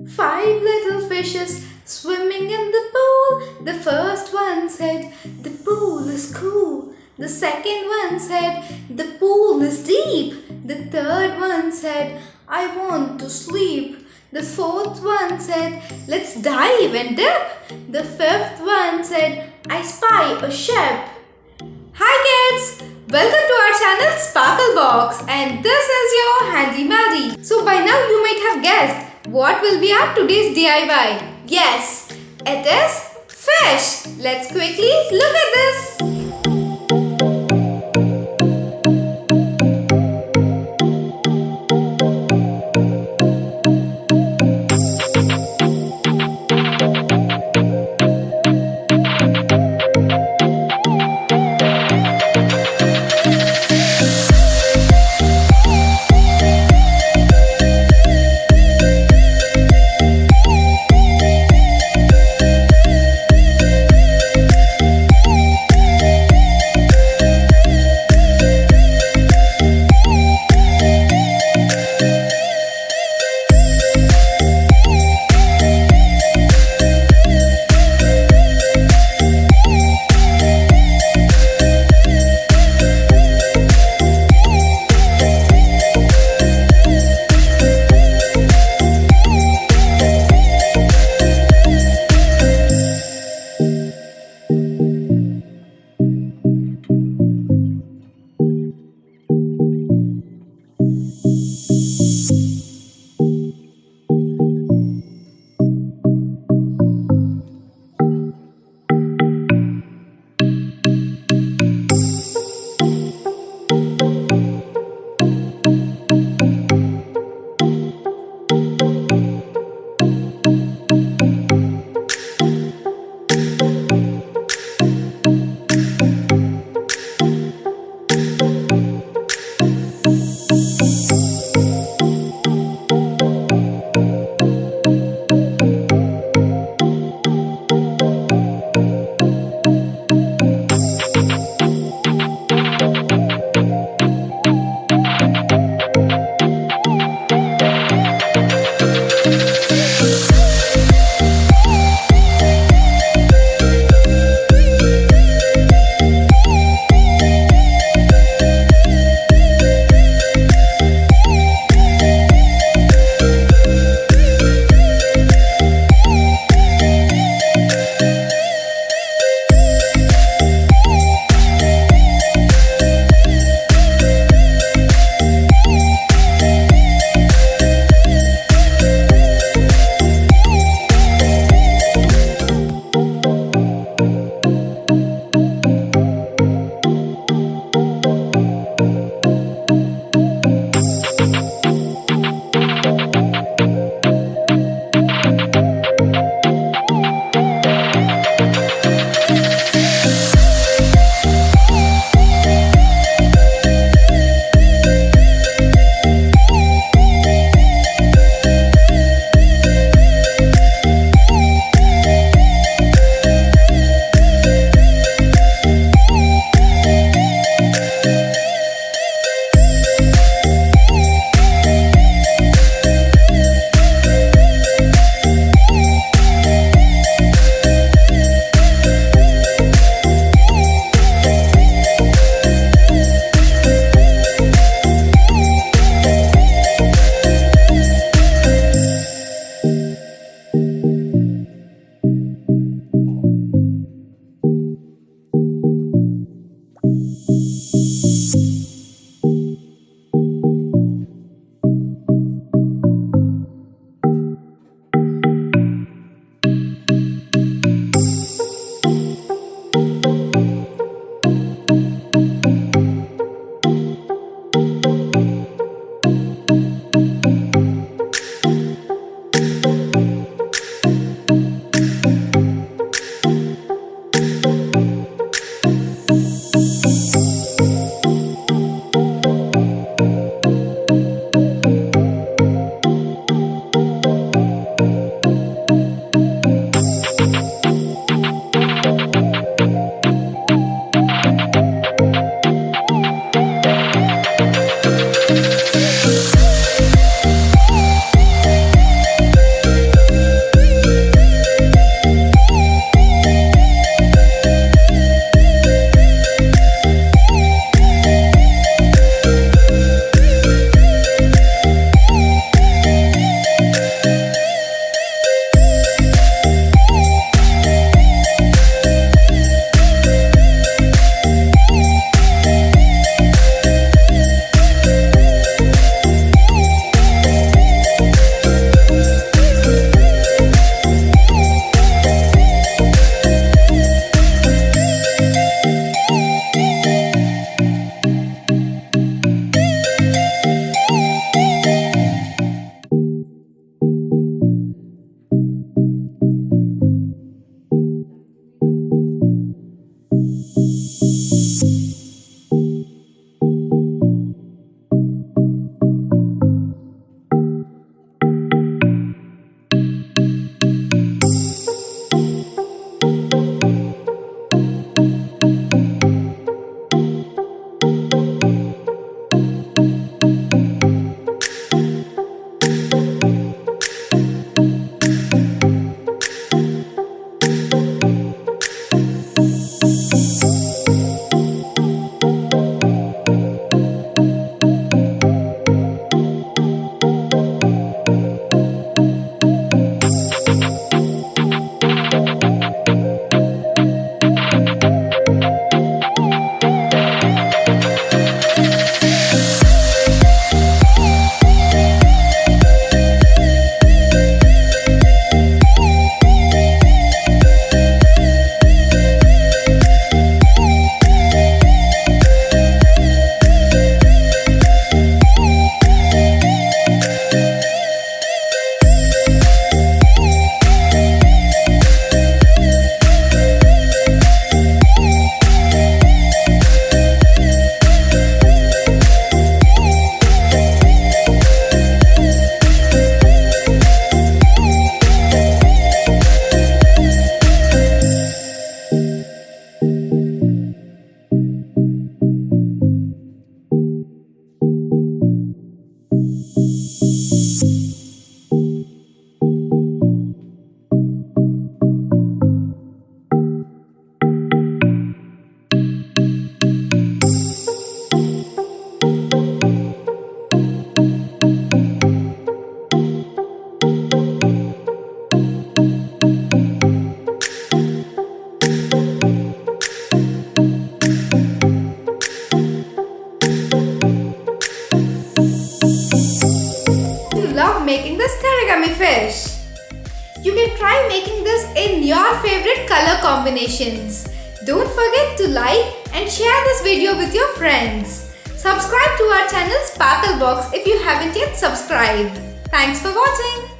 Five little fishes swimming in the pool. The first one said, "The pool is cool." The second one said, "The pool is deep." The third one said, "I want to sleep." The fourth one said, "Let's dive and dip." The fifth one said, "I spy a ship." Hi kids! Welcome to our channel Sparklebox, and this is your Handy Maddie. So by now you might have guessed what will be our today's DIY. Yes, it is fish. Let's quickly look at this. making this origami fish. You can try making this in your favorite color combinations. Don't forget to like and share this video with your friends. Subscribe to our channel Sparklebox if you haven't yet subscribed. Thanks for watching.